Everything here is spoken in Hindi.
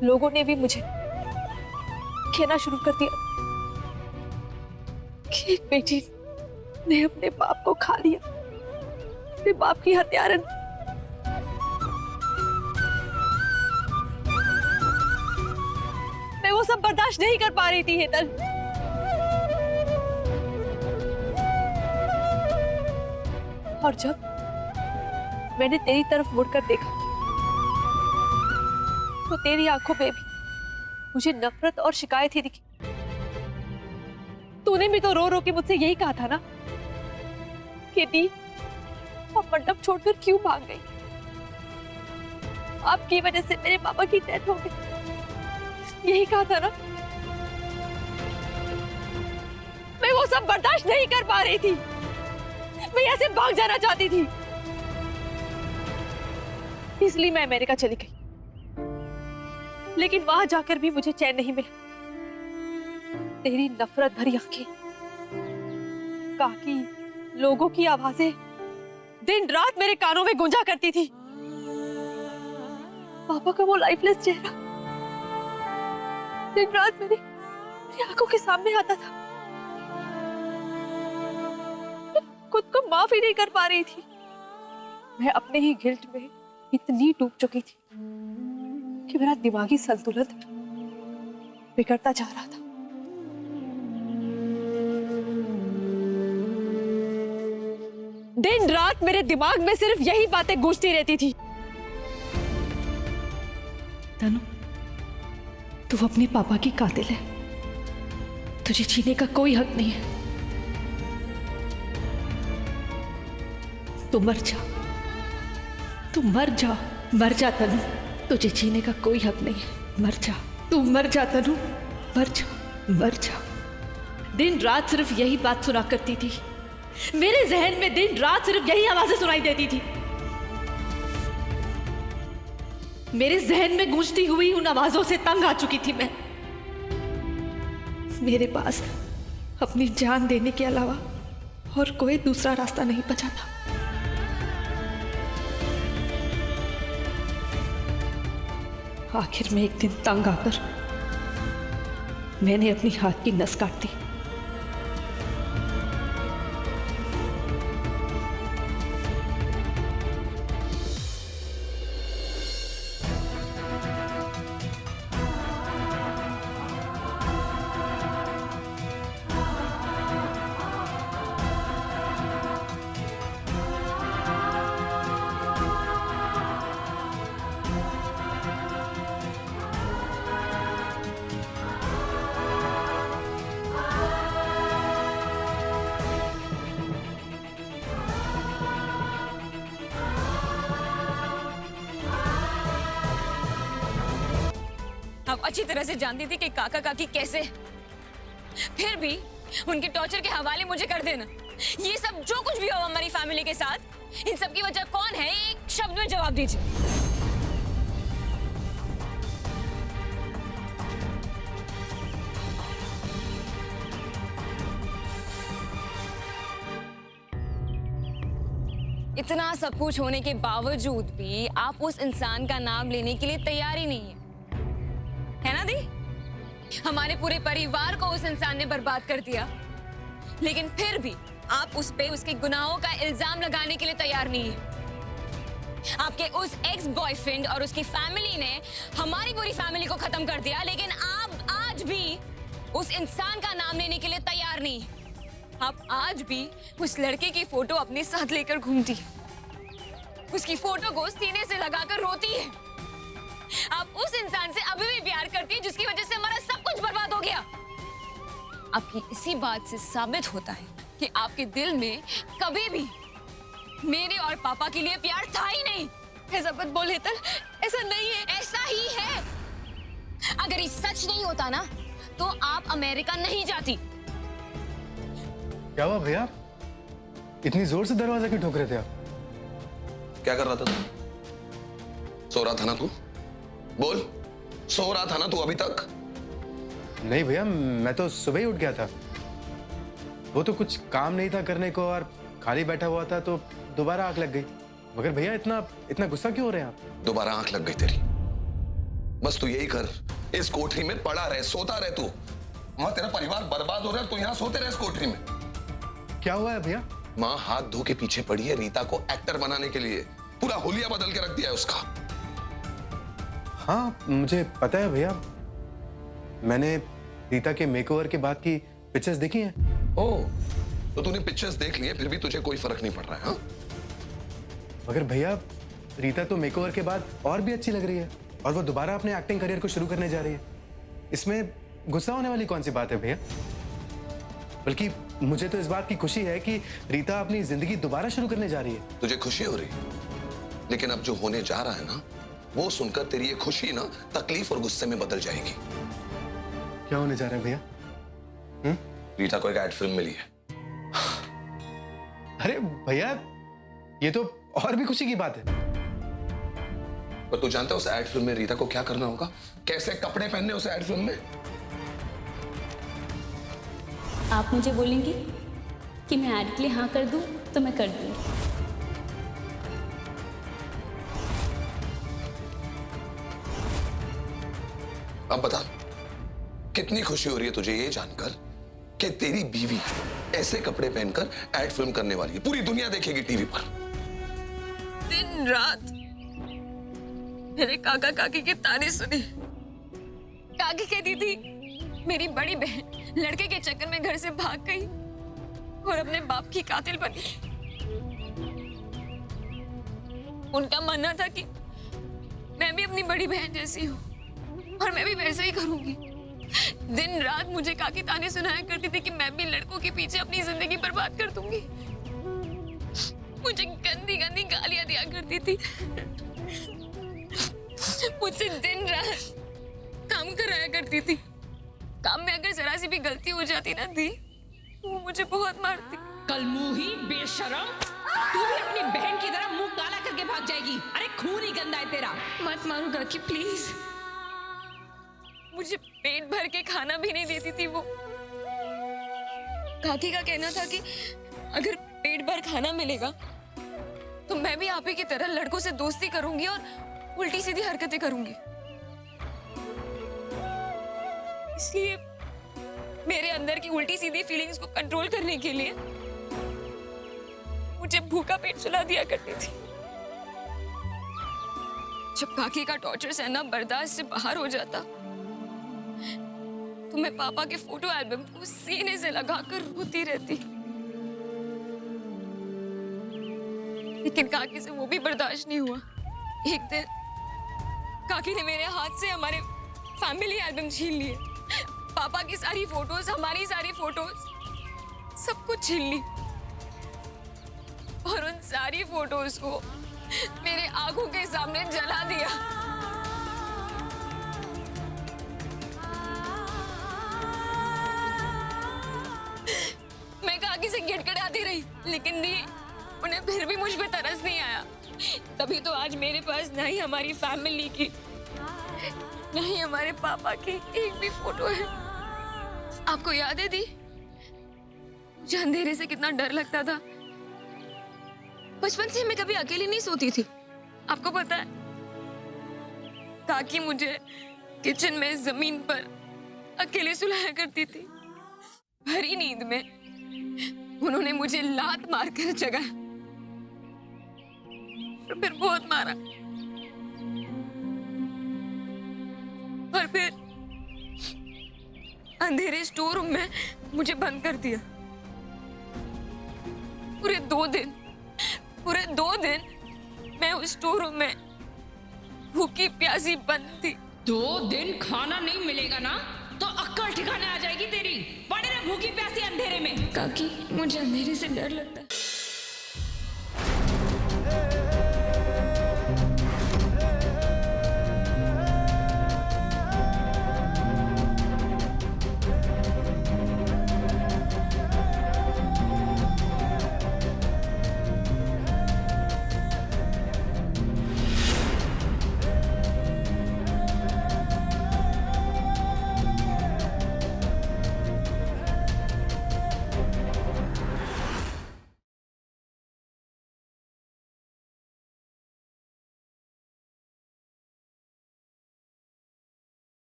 लोगों ने भी मुझे कहना शुरू कर दिया कि एक बेटी ने अपने बाप को खा लिया, अपने बाप की हत्यारन। मैं वो सब बर्दाश्त नहीं कर पा रही थी हेतल। और जब मैंने तेरी तरफ मुड़कर देखा तो तेरी आंखों में भी मुझे नफरत और शिकायत ही दिखी। तूने भी तो रो रो के मुझसे यही कहा था ना कि दी आप मंडप छोड़कर क्यों भाग गई? आपकी वजह से मेरे पापा की डेथ हो गई, यही कहा था ना। मैं वो सब बर्दाश्त नहीं कर पा रही थी, मैं यहाँ से भाग जाना चाहती थी, इसलिए मैं अमेरिका चली गई। लेकिन वहां जाकर भी मुझे चैन नहीं मिला। तेरी नफरत भरी आंखें, काकी, लोगों की आवाजें दिन रात मेरे कानों में गूंजा करती थी। पापा का वो लाइफलेस चेहरा दिन रात मेरी आंखों के सामने आता था। मैं खुद को माफ ही नहीं कर पा रही थी। मैं अपने ही गिल्ट में इतनी डूब चुकी थी कि मेरा दिमागी संतुलन बिगड़ता जा रहा था। दिन रात मेरे दिमाग में सिर्फ यही बातें गूंजती रहती थी। तनु, तू अपने पापा की कातिल है, तुझे जीने का कोई हक नहीं है। तू मर जा, तू मर जा, मर जा तनु, तुझे जीने का कोई हक नहीं है। मर जा, तू मर जा तनु, मर जा, मर जा। दिन रात सिर्फ यही बात सुना करती थी। मेरे जहन में दिन रात सिर्फ यही आवाजें सुनाई देती थी। मेरे जहन में गूंजती हुई उन आवाजों से तंग आ चुकी थी मैं। मेरे पास अपनी जान देने के अलावा और कोई दूसरा रास्ता नहीं बचा था। आखिर में एक दिन तंग आकर मैंने अपनी हाथ की नस काट दी। आप अच्छी तरह से जानती थी कि काका काकी कैसे, फिर भी उनके टॉर्चर के हवाले मुझे कर देना। ये सब जो कुछ भी हो हमारी फैमिली के साथ, इन सब की वजह कौन है, एक शब्द में जवाब दीजिए। इतना सब कुछ होने के बावजूद भी आप उस इंसान का नाम लेने के लिए तैयार ही नहीं है ना दी? हमारे पूरे परिवार को उस इंसान ने बर्बाद कर दिया, लेकिन फिर भी आप उस पे उसके गुनाहों का इल्जाम लगाने के लिए तैयार नहीं है। आपके उस एक्स बॉयफ्रेंड और उसकी फैमिली ने हमारी पूरी फैमिली को खत्म कर दिया, लेकिन आप आज भी उस इंसान का नाम लेने के लिए तैयार नहीं है। आप आज भी उस लड़के की फोटो अपने साथ लेकर घूमती है, उसकी फोटो को सीने से लगाकर रोती है। आप उस इंसान से अभी भी प्यार करती है जिसकी वजह से हमारा सब कुछ बर्बाद हो गया। आपकी इसी बात से साबित होता है कि आपके दिल में कभी भी मेरे और पापा के लिए प्यार था ही नहीं। ऐसा मत बोल हेतल, ऐसा नहीं है। ऐसा ही है। अगर ये सच नहीं होता ना तो आप अमेरिका नहीं जाती। क्या हुआ भैया, इतनी जोर से दरवाजा क्यों ठोक रहे थे आप? क्या कर रहा था तू? सो रहा था ना तू? बोल, सो रहा था ना तू अभी तक? नहीं भैया, मैं तो सुबह ही उठ गया था। वो तो कुछ काम नहीं था करने को और खाली बैठा हुआ था तो दोबारा आंख लग गई। मगर भैया इतना गुस्सा क्यों हो रहे हैं आप? दोबारा आंख लग गई तेरी? बस तू यही कर, इस कोठरी में पड़ा रहे, सोता रहे तू। वहां तेरा परिवार बर्बाद हो रहा है, तू यहां सोते रहे इस कोठरी में। क्या हुआ है भैया? माँ हाथ धो के पीछे पड़ी है रीता को एक्टर बनाने के लिए, पूरा हुलिया बदल के रख दिया है उसका। हाँ मुझे पता है भैया, मैंने रीता के मेकओवर के बाद की पिक्चर्स देखी हैं। ओह, तो तूने पिक्चर्स देख लिए फिर भी तुझे कोई फर्क नहीं पड़ रहा है? हाँ? मगर भैया रीता तो मेकओवर के बाद और भी अच्छी लग रही है और वो दोबारा अपने एक्टिंग करियर को शुरू करने जा रही है। इसमें गुस्सा होने वाली कौन सी बात है भैया? बल्कि मुझे तो इस बात की खुशी है कि रीता अपनी जिंदगी दोबारा शुरू करने जा रही है। तुझे खुशी हो रही, लेकिन अब जो होने जा रहा है ना, वो सुनकर तेरी ये खुशी ना तकलीफ और गुस्से में बदल जाएगी। क्या होने जा रहा है भैया? रीता को एक एड फिल्म मिली है। अरे भैया ये तो और भी खुशी की बात है। पर तू जानता है उस एड फिल्म में रीता को क्या करना होगा? कैसे कपड़े पहनने उस एड फिल्म में? आप मुझे बोलेंगी कि मैं ऐड के लिए हाँ कर दूं तो मैं कर दूंगी। अब बता, कितनी खुशी हो रही है तुझे ये जानकर कि तेरी बीवी ऐसे कपड़े पहनकर एड फिल्म करने वाली है, पूरी दुनिया देखेगी टीवी पर। दिन रात मेरे काका काकी के ताने सुने। काकी कहती थी मेरी बड़ी बहन लड़के के चक्कर में घर से भाग गई और अपने बाप की कातिल बनी। उनका मानना था कि मैं भी अपनी बड़ी बहन जैसी हूँ और मैं भी वैसा ही करूंगी। दिन रात मुझे काकी ताने सुनाया करती थी कि मैं भी लड़कों के पीछे अपनी जिंदगी बर्बाद कर दूंगी। मुझे गंदी गंदी गालियां दिया करती थी। मुझसे दिन रात काम कराया करती थी। काम में अगर जरा सी भी गलती हो जाती ना थी, वो मुझे बहुत मारती। कलमुही बेशरम, तू भी अपनी बहन की तरह मुंह काला करके भाग जाएगी। अरे खून ही गंदा है तेरा। मत मारो काकी प्लीज। मुझे पेट भर के खाना भी नहीं देती थी वो। काकी का कहना था कि अगर पेट भर खाना मिलेगा तो मैं भी आप ही की तरह लड़कों से दोस्ती करूंगी और उल्टी सीधी हरकतें करूंगी। इसलिए मेरे अंदर की उल्टी सीधी फीलिंग्स को कंट्रोल करने के लिए मुझे भूखा पेट सुला दिया करती थी। जब काकी का टॉर्चर सहना बर्दाश्त से बाहर हो जाता तो मैं पापा के फोटो एल्बम को सीने से लगाकर रोती रहती। लेकिन काकी से वो भी बर्दाश्त नहीं हुआ। एक दिन काकी ने मेरे हाथ से हमारे फैमिली एल्बम छीन लिए। पापा की सारी फोटोज, हमारी सारी फोटोज, सब कुछ छीन ली और उन सारी फोटोज को मेरे आंखों के सामने जला दिया। मैं काकी से गिड़गिड़ाती रही, लेकिन दी उन्हें फिर भी मुझ पे तरस नहीं आया। तभी तो आज मेरे पास ना ही हमारी फैमिली की, ना ही हमारे पापा की एक भी फोटो है। आपको याद है दी, मुझे अंधेरे से कितना डर लगता था। बचपन से मैं कभी अकेली नहीं सोती थी। आपको पता है, काकी मुझे किचन में जमीन पर अकेले सुलाया करती थी। भरी नींद में उन्होंने मुझे लात मारकर जगाया और फिर बहुत मारा और फिर अंधेरे स्टोर रूम में मुझे बंद कर दिया। पूरे 2 दिन मैं उस स्टोर रूम में भूखी प्यासी बंद थी। 2 दिन खाना नहीं मिलेगा ना तो अक्कल ठिकाने आ जाएगी तेरी। पड़े रहे भूखी प्यासी अंधेरे में। काकी मुझे अंधेरे से डर लगता है।